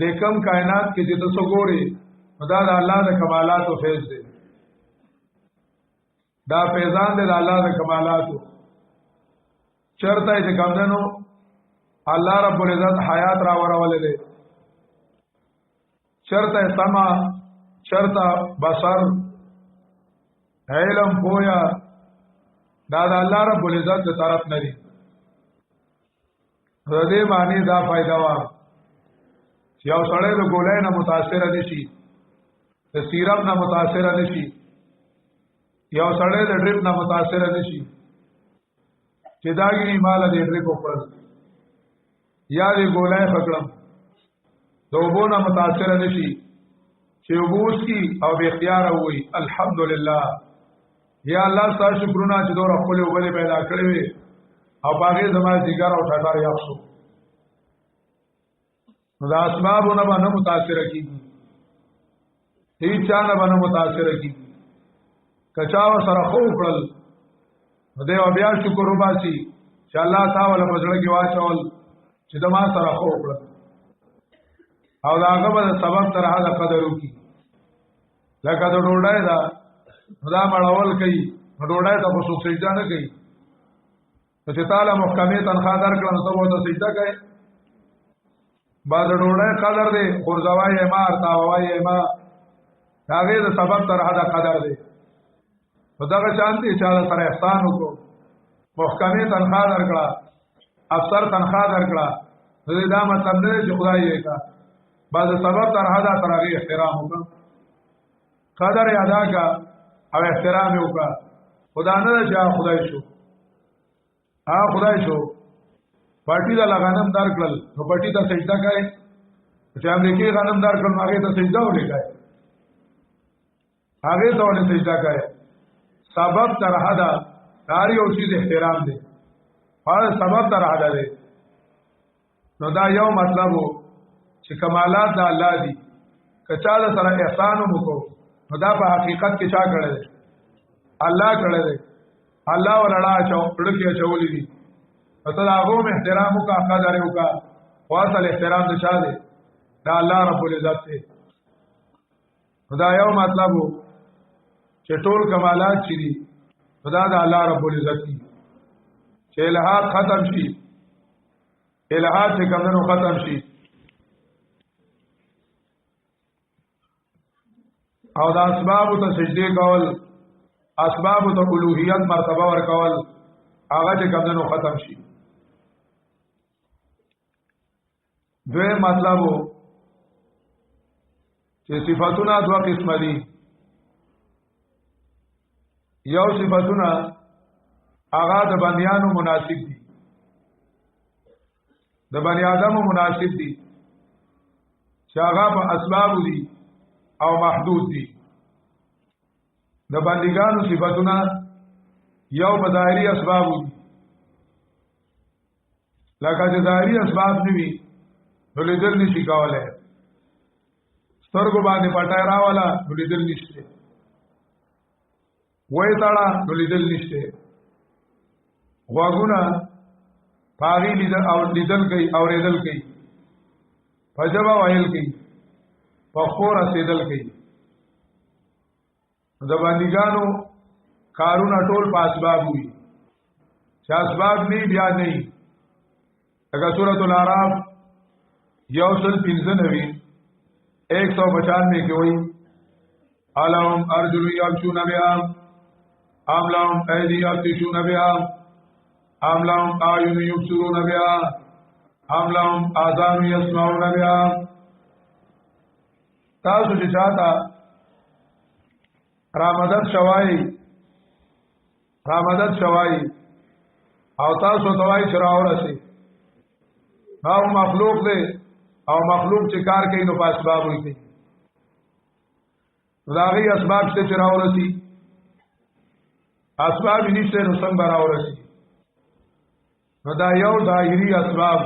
د کم کائنات کې چې تاسو ګوري دا د الله د کمالات او فیض دي دا فیضان دي د الله د کمالات چرته چې کمندنو الله رب العزت حیات را ورولې دي چرته سما چرته بصر علم پویا دا د الله رب العزت د طرف نه دي دې معنی دا فائدہ وا چې یو سړی د ګولای نه متاثر نشي د سیرپ نه متاثر نشي یو سړی د ډریپ نه متاثر نشي چې داګنی مال دې ډریپ وکړ یا دې ګولای پکړم دوبو نه متاثر نشي چې وبوس کی او به اختیار وي الحمدلله یا الله ستاسو شکرونه چې دوه خپل وبله پیدا کړې وي او باغې زمای دیګر او ټټار یاب شو نو دا اسبابونه باندې متاثر کیږي هیڅ چا نه باندې متاثر کیږي کچاو سره خو کړل نو دی بیا شکر وباسي چې الله تعالی په ځړ کې واچول چې دما سره خو کړل او دا هغه به سبب تر هغه قدر وکي لکه د ډوډۍ دا مړول کوي ډوډۍ ته په څوک سجده نه کوي چې تعالی محکمه تنخواه درکړم ته وته سجده کوي بعد ډوډۍ قدر دی خورځوای ما ارتاوای ما هغه د سبب تر هغه قدر دی خدای شانتي چې سره احسان وکړو محکمه تنخواه درکړه افسر تنخواه درکړه دې دا مطلب نه چې خدای یې کا بعد سبب تر هغه تر هغه احترام وکړه قدر ادا کا او احترام وکړه خدا نه چې خدای شو خدای شو پټی دا غنم دار کړل نو پټی ته سجده کوي چې امریکای غنم دار کړل هغه ته سجده وکړي هغه ته ولې سجده کوي سبب تر حدا داری او چیز احترام دی سبب تر حدا دی نو دا یو مطلب وو چې کمالات د الله دي کچا د سره احسان وکړو نو دا په حقیقت کې چا کړل دی الله کړل دی الله ولړا چوکړ کې چولې دي اته هغه مې احترام وکړه قدر وکړه واصل احترام د چا دی دا الله رب العزت دی دا یو مطلب وو چې ټول کمالات چي دي خدا د الله رب العزت دی چې الہات ختم شي الہات چې کمنو ختم شي او د اسباب ته سجدي کول اسباب ته الوهیت مرتبه ور کول هغه چې کمنو ختم شي دوی مطلب چې صفاتونه دوه قسم دي یو صفاتونه هغه د بنیانو مناسب دي د بنی آدمو مناسب دي چې هغه په اسباب دي او محدود دي د بندګانو صفاتونه یو په ظاهري اسباب دي لکه چې ظاهري اسباب نیوي نو لیدل نشي کولای سترګو باندې پټای راواله نو لیدل نشته وای تاړه نو لیدل نشته غوګونه پاغي لیدل کوي اوریدل کوي فجبا وایل کوي پخور اسیدل کوي د باندېګانو کارونه ټول په اسباب وي چې اسباب نه بیا نه اگر سورۃ الاعراف یوصل 95 195 کې وایي علم ارجل یمشون بها ام لهم ایدی یبطشون بها ام لهم اعین یبصرون بها ام لهم آذان یسمعون بها تاسو چې چاته رامدد شوای او تاسو توای چراور شي او مخلوق دی او مخلوق چې کار کوي نو په اسباب وي راغي اسباب څخه چراور شي اسباب نشته نو څنګه راور شي نو دا یو ظاهري اسباب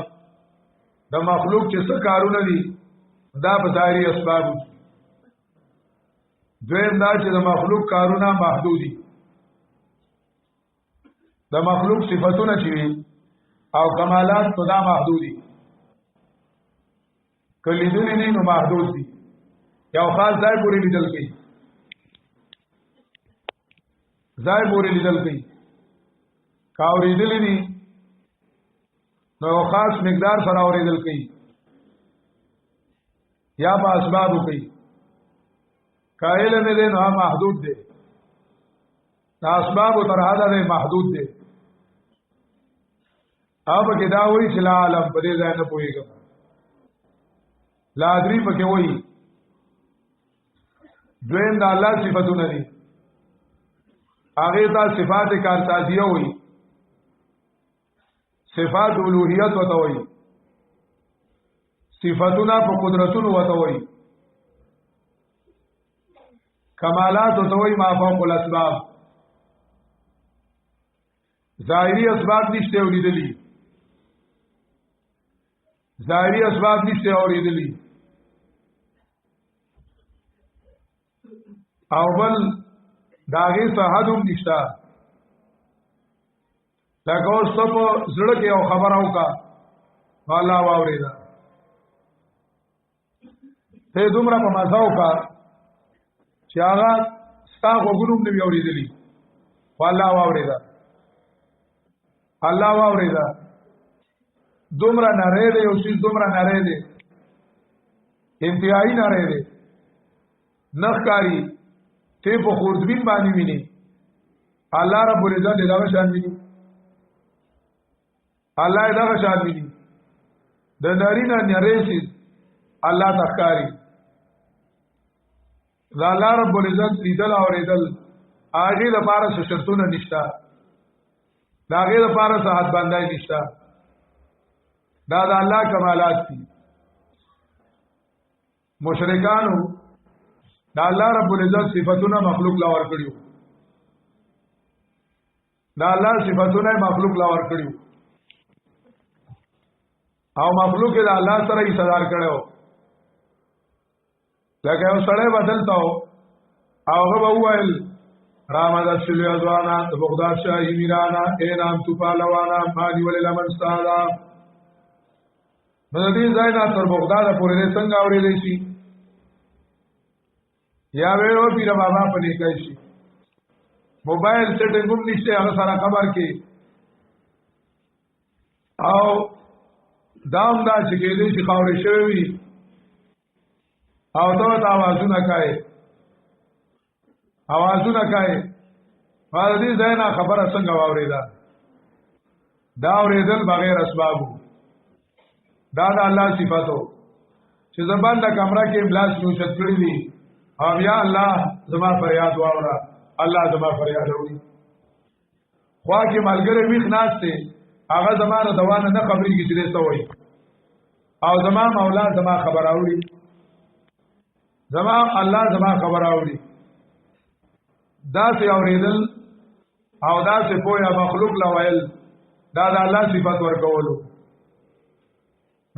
د مخلوق چې څه کارونه دي دا په ظاهري اسباب دویم دا چې د مخلوق کارونه محدودي د مخلوق صفاتونه چې او کمالات په دا محدودي کله دې نه نو محدود دي یو خاص ځای پورې لیدل کوي کاوري دي نو خاص مقدار سره اوریدل کوي یا په اسباب کوي قائل نه دي نو محدود دي دا اسباب تر حدا دي محدود دي او کې دا وایي چې لا علم په دې ځای نه پويږي لا ادري پکې وایي دویم د الله صفاتونه دي هغه ته صفات کارسازیه وایي صفات الوهیت وته وایي صفاتونه په قدرتونو وته وایي کمالات وته وایي ما فوق الاسباب ظاهری اسباب نشته اوریدلی ظاهری اسباب نشته اوریدلی او بل داغه صحادم نشتا لکه اوس په زړه کې یو خبر اوکا الله واورېدا ته دومره په مزاو کا چې هغه ستا وګورم نه اوریدلی الله واورېدا الله واورېدا دومره نری دی او چې دومره نری دی انتهایی نری دی نخکاری ته په خوردبین باندې ویني الله رب العزت دا شان ویني الله دا شان ویني د نارینه نری شي الله تخکاری دا الله رب العزت لیدل اوریدل هغه لپاره څه شرطونه نشته دا هغه لپاره څه حد باندې نشته دا د الله کمالات دي مشرکانو دا الله رب العزت صفاتونه مخلوق لا ور کړیو دا الله صفاتونه مخلوق لا ور کړیو او مخلوق دا الله سره یې صدر کړو لکه یو سړی بدلتاو او هغه وویل رامدد شلی ازوانا بغداد شاہی میرانا اے نام تو پالوانا مانی ولی لمن ستادا مددی زائنا تر بغداد پوری دے سنگ آوری دیشی یا ویرو پیر بابا پنی کئیشی موبایل سیٹنگم نشتے اگر سارا خبر کی او دام دا چکے دیشی خاوری شوی او توت آوازو نکائے اوازونه کوي فالدی زینا خبره څنګه واوریدا دا اوریدل بغیر اسبابو دا د الله صفاتو چې زبان د کمره کې بلاس نو شت کړی دي او یا الله زما فریاد واورا الله زما فریاد اوري خوا کې ملګری ویخ ناشته هغه زمانه دوانه نه خبرې کې چې څه وایي او زما مولا زما خبر اوري زما الله زما خبر اوري دا سي اوریدل او دا سي پویا مخلوق لویل دا د الله صفات ورکولو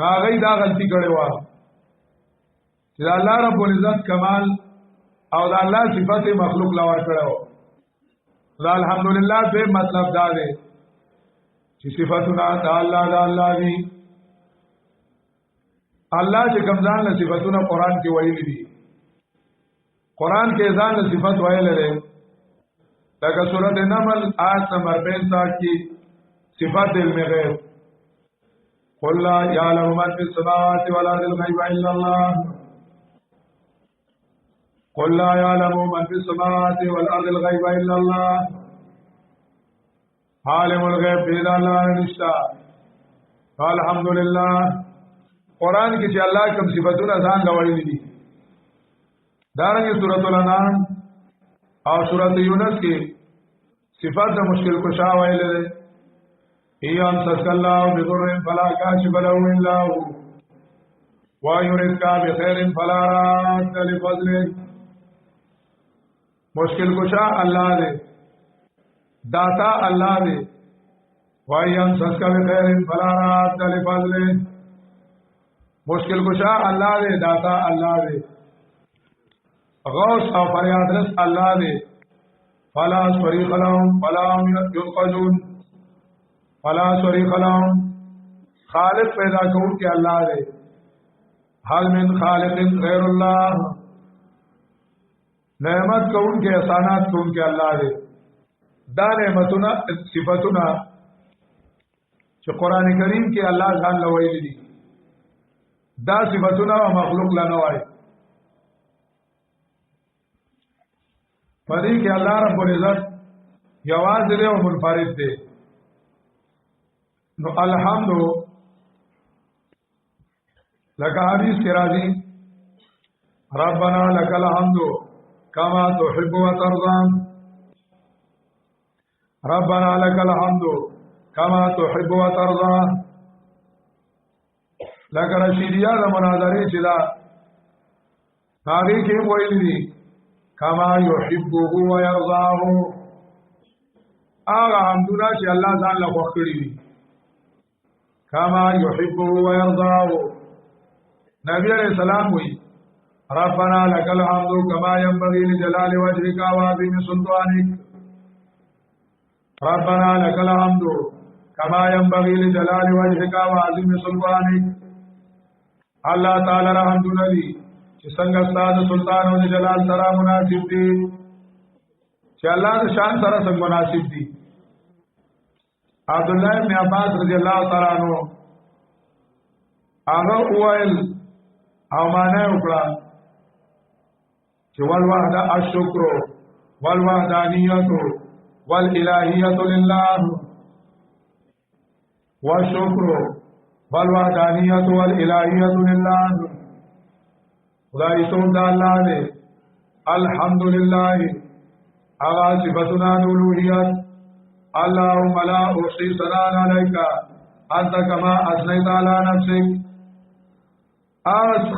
هغه دا غلطي کړې و چې الله رب العزت کمال او دا الله صفات مخلوق لور کړو دا الحمدلله به مطلب دا دی چې صفاتونه د الله دي الله چې کمزان له صفاتونه قران کې ویلي دي قران کې ځان له صفات ویل لري لکه سورۃ النمل آیت نمبر 65 کی صفات علم غیب قل لا يعلم من في السماوات والارض الغيب الا الله قل لا يعلم من في السماوات والارض الغيب الا الله عالم الغیب الا الله نشتا الحمدلله قران کې چې الله کوم صفاتونه ځان لوړې دي دارنګه سورۃ الانعام او سورۃ یونس کې صفات د مشکل کشا ویل دي ایام سکلّا بذر فلا کاشف له الا هو ويردك بخير فلا راد لفضله مشکل کشا الله دے داتا الله دے وایام سکا بخير فلا راد لفضله مشکل کشا الله دے داتا الله دے غوث او فریاد رس الله دے فلا صریخ لهم فلا ينقذون فلا صریخ لهم خالق پیدا کون کے اللہ دے حل من خالق غیر اللہ نعمت کون کے احسانات کون کے اللہ دے دا نعمتنا صفتنا چې قرآن کریم کې الله ځان لویل دي دا صفتنا مخلوق لنوای پدې کې الله رب العزت یواز دی او منفرد دی نو الحمد لك حدیث کې راځي ربنا لك الحمد كما تحب وترضى ربنا لك الحمد كما تحب وترضى لك رشیدیه د مناظرې چې دا هغه کې وایي دي کما یحبه و یرضاه هغه حمدونه چې الله ځان له خوښ کړی دي کما یحبه و یرضاه نبی علیہ السلام وی ربنا لك الحمد كما ينبغي لجلال وجهك وعظيم سلطانك ربنا لك الحمد كما ينبغي لجلال وجهك وعظيم سلطانك الله تعالی رحمت ندی چې څنګه ستاسو سلطان او جلال سره مناسب دي چې الله د شان سره څنګه مناسب دي عبد الله بن عباس رضی الله تعالی عنہ هغه وویل او معنی وکړه چې والوحده الشکر والوحدانیت والالهیت لله والشکر والوحدانیت والالهیت لله خدای ټول د الله دی الحمدلله هغه صفاتنا اولوهیت اللهم لا احصي ثناء عليك انت كما اثنيت على نفسك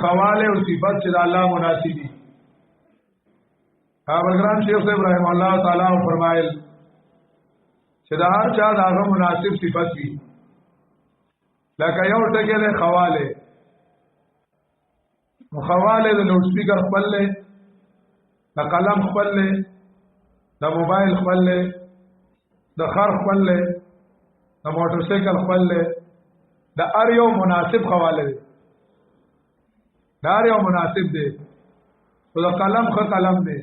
خواله او صفات چې الله مناسب دي. ابرګرام شیخ ابراهیم الله تعالی فرمایل چې دا هر چا دغه مناسب صفات وي. لکه یو ټکی له خواله مخواله د لوډ سپیکر خپل له د قلم خپل له د موبایل خپل له د خر خپل له د موټر سایکل خپل له د ار یو مناسب خواله دی. د ار یو مناسب دی. او د قلم خ قلم دی.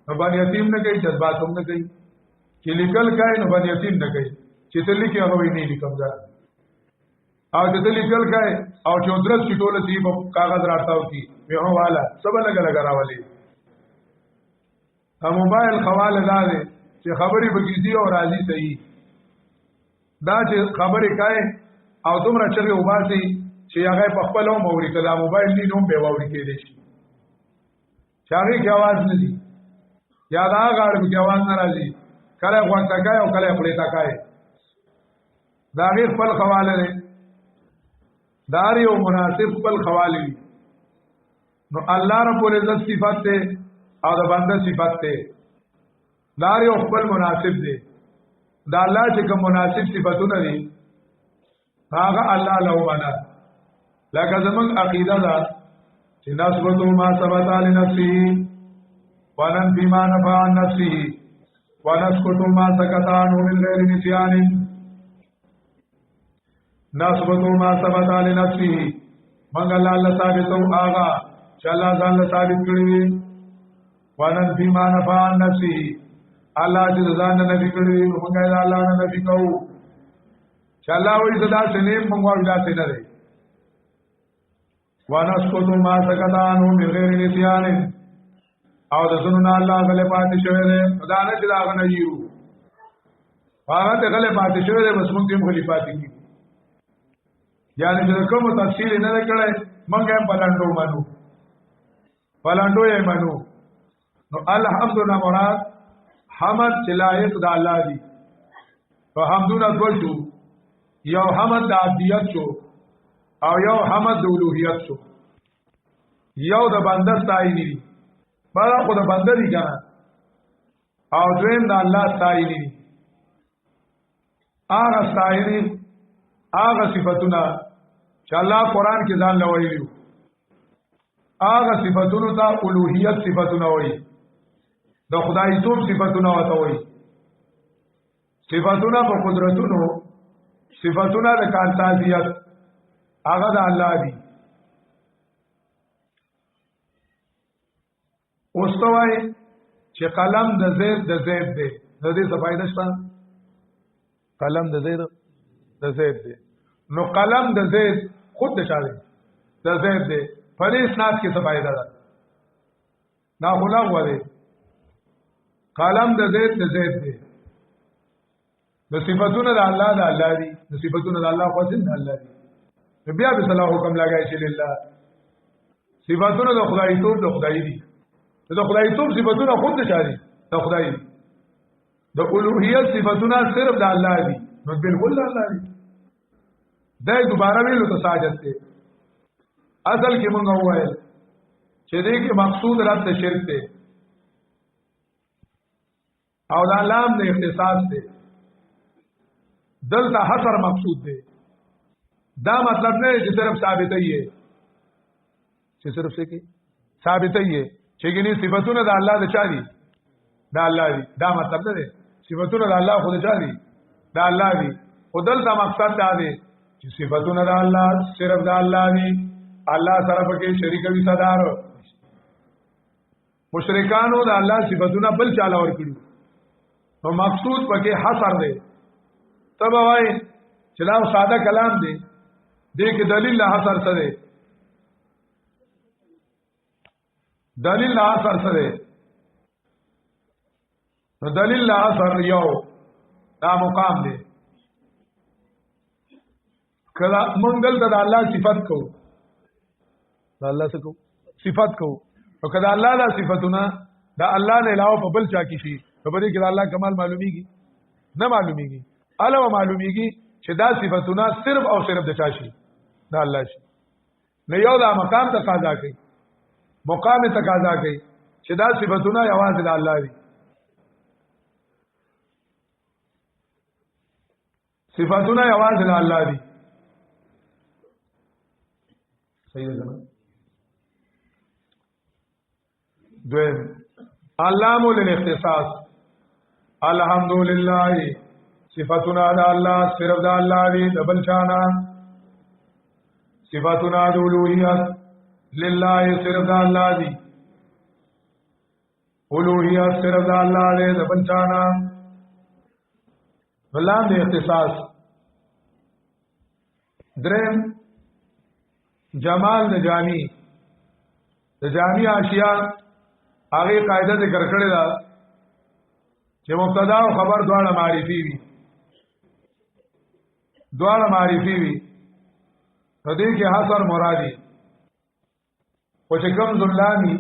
نو باندې یتیم نه کوي جذبات هم نه کوي. چې لیکل کوي نو باندې یتیم نه کوي. چې ته لیکي هغه وی نه لیکم دا. او چې ته لیکل کوي او چې درس کی ټوله سی په کاغذ راټاو کی په والا سبا لګا راولي. ا موبایل خواله دا دی چې خبرې بګیدي او راضي صحیح. دا چې خبرې کوي او دومره چغې وباسي چې هغه په خپل هم اوري کله موبایل دی نوم به ووري کېدي شي. چاغې کې आवाज نه دي. یا دا غاړه کې आवाज نه راځي. کله غوږ تکای او کله خپل تکای. دا غیر خپل خواله لري. دا یو مناسب خپل خواله وي. نو الله رب العزت صفات ته او د بنده صفات ته دا یو خپل مناسب دی. دا الله چې کوم مناسب صفاتونه دي هغه الله له ونا لکه زمون عقیده ده چې نسبتو ما ثبت علی نفسه وننفي ما نفى عن نفسه ونسكت ما سكت عنه من غير نسيان. نسبتو ما ثبت علی نفسه منګ الله ثابتو آغا چې الله ځان ثابت کړی. وننفي ما نفى عن نفسه الله چې ځان نه نفي کړی نو موږ یې الله نه نفي کوو. چې الله وایي صدا سنیم موږ وایو دا څه نه دی. ونسكت ما سكت عنه من غير نسيان او د سنن الله غلې پاتې شوی دی. دا نه چې دا غنه یو هغه ته غلې پاتې شوی دی بس موږ هم غلې پاتې کی. یعنی چې کوم تفصیل نه کړي موږ هم پلانډو مانو پلانډو یې مانو. نو الحمدلله مراد حمد چې لایق د الله دی. په حمدونه ټول شو. یو حمد د عبدیت شو او یو حمد د اولوهیت شو. یو د بنده ستاینې دي. بل خو د بنده دي کنه. او دویم د الله ستاینې دي. هغه ستاینې هغه صفاتونه چې الله قرآن کې ځان لویلو هغه صفاتونو ته اولوهیت صفاتونه وایي. د خدای توپ صفاتونه وته وایي. صفاتونه په قدرتونو صفاتونه د کارسازیت هغه د الله دی. اوستوای چې قلم د زید دی. د دې څه فائدہ شته؟ قلم د زید دی. نو قلم د زید خود د چا دی؟ د زید دی. په دې اسناد کې څه فائدہ ده؟ نا غلام وره قلم د زید دی. د صفاتونه د الله دي. د صفاتونه د الله خو څنګه الله دي. بیا به صلاح حکم لګای چې لله صفاتونه د خدای توپ د خدای دي. د خدای توپ صفاتونه خود د چا دي؟ د خدای. د اولوهیت صفاتونه صرف د الله دي. نو بالکل الله دي. دا دوباره ویلو ته ساجت دی. اصل کې مونږ وایل چې دې کې مقصود رد شرک دی او د علام د اختصاص دی. دلته حصر مقصود دی. دا مطلب نه چې صرف ثابتې یې چې صرف څه کې ثابتې یې چې ګنې صفاتونه د الله د چا دي؟ د الله دي. دا مطلب نه دی صفاتونه د الله خو د چا دي؟ د الله دي. خو دلته مقصد دا دی چې صفاتونه د الله صرف د الله دي. الله سره پکې شریک وي صدر. مشرکانو د الله صفاتونه بل چاله ور کړو. نو مقصود پکې حصر دی. تبا وای چې دا ساده کلام دی. دې کې دلیل له حصر څه دی؟ دلیل له حصر څه دی؟ نو دلیل له حصر یو دا مقام دی. کله مونږ دلته د الله صفات کو د الله څه کو صفات کو او کله الله لا صفاتونه د الله نه علاوه په بل چا کې شي په دې کې د الله کمال معلومیږي نه معلومیږي الوه معلومیږي چې دا صفاتونه صرف او صرف د چا شي د الله شي نه یو دا مقام تقاضا کوي مقام تقاضا کوي چې دا صفاتونه یوازې د الله دي صفاتونه یوازې د الله دي صحیح ده دویم علام للاختصاص الحمدللہ صفاتنا د الله صرف د الله دی د بل چانا صفاتنا د اولوہیت لله صرف د الله دی اولوہیت صرف د الله دی د بل چانا علام د اختصاص درم جمال د جامی اشیاء هغه قاعده ذکر کړی دا چې مبتدا او خبر دواړه معرفي وي په دې کې حصر مرادي او چې کوم ذلانی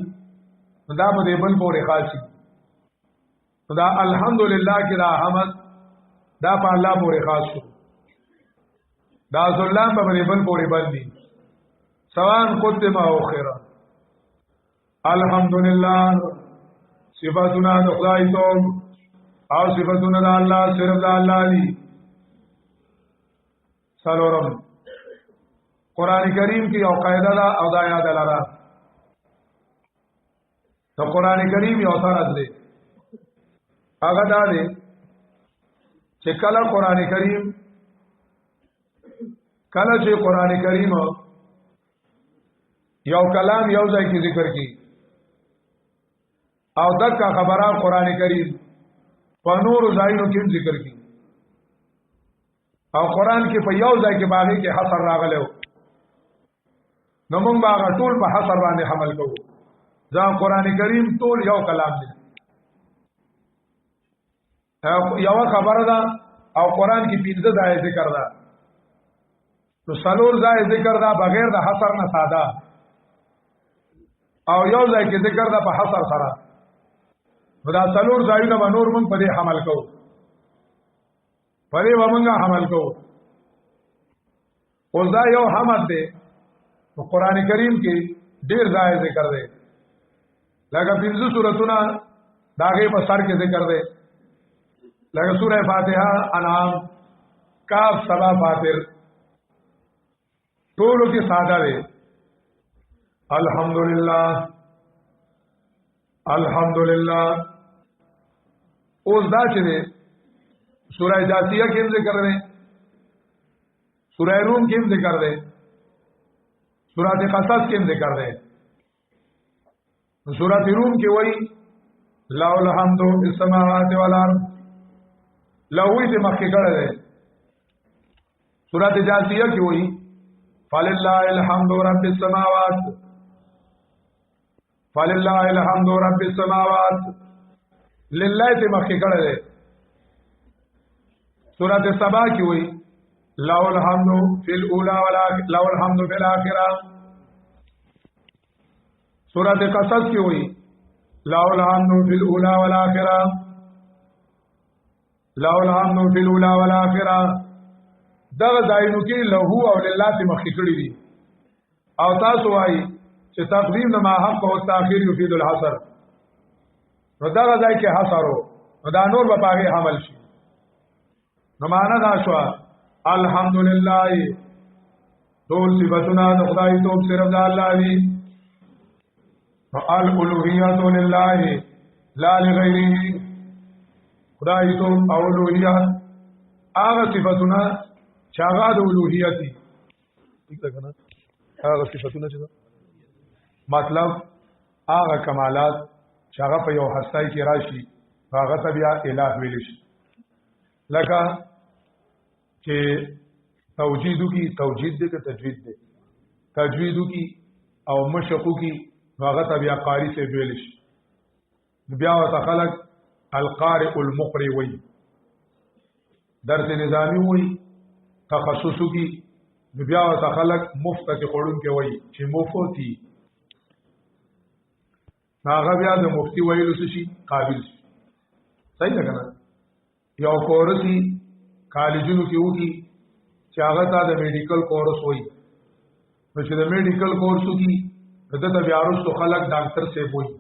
دا په دې بل پورې خاصي دا الحمدلله کې دا حمد دا په الله پورې خاص شو دا ذلان په دې بل پورې باندې سوان قدم او خیره الحمدللہ صفاتنا د خدای تو او صفاتنا د الله صرف د الله دی سلام قران کریم کې یو قاعده ده او دا یاد لرا د قران کریم یو سره ده هغه دا ده چې کله قران کریم یو کلام یو ځای کې ذکر کی او دغه خبره قران کریم په نور ځایونو کې ذکر کی او قران کې په یو ځای کې باندې کې حصر راغلو نو موږ باغ ټول په حصر باندې عمل کوو ځکه قران کریم ټول یو کلام دی یو خبره ده او قران کې 15 ځای ذکر ده نو څلور ځای ذکر ده بغیر د حصر نه ساده او یو ځای کې ذکر ده په حصر سره دا څلور ځایونه به نور موږ په دې عمل کوو پرې ومنګه عمل کوو او دا یو حمد دی په قران کریم کې ډیر ځای ذکر دی لکه 15 سورتونه داغه په سر کې ذکر دی لکه سوره فاتحه انعام کاف سبا فاتر ټولو کې ساده دی الحمدللہ اوس دا چې دی سوره جاثیه کې ذکر دی سوره روم کې ذکر دی سوره قصص کې ذکر دی سوره روم کې وایي لا الحمد فی السماوات والارض لوی دې مخکې کړه دی سوره جاثیه کې وایي فلله الحمد رب السماوات فلله الحمد رب السماوات لله ته مخکې کړه ده سورۃ سبا کې وایي له الحمد فی الاولى له الحمد فی الاخره سورۃ قصص کې وایي له الحمد فی الاولى والاخره له الحمد فی الاولى والاخره دغه ځایونو کې له او لله ته مخکې کړي دي او تاسو وایي چې تقدیم ما حق او تاخير یفید الحصر نو دا ځای کې حصر نو دا نور په پاګه حمل شي نو معنا دا شو الحمدللہ ټول صفاتنا د خدای توپ صرف د الله دی الالوهیت لله لا لغیره خدای توپ او الوهیت هغه صفاتنا چې هغه د الوهیت دي څنګه هغه صفاتنا چې مطلب هغه کمالات چې هغه په یو هستای کې راشي هغه ته بیا الہ ویل شي لکه چې توجیدو کی توجید دې ته تجوید دې تجویدو کی او مشقو کی هغه ته بیا قاری سے ویل شي بیا وت خلق القارئ المقری وی درس نظامی وی تخصصو کی بیا وت خلق مفتتی قرون کې وی چې مفتی هغه بیا د مفتی ویلو شي قابل شي صحیح ده کنه یو کورسي کالجونو کې وږي چې هغه ته د میډیکل کورس وایي نو چې د میډیکل کورس وکي دته بیا وروسته خلک ډاکټر سیب وایي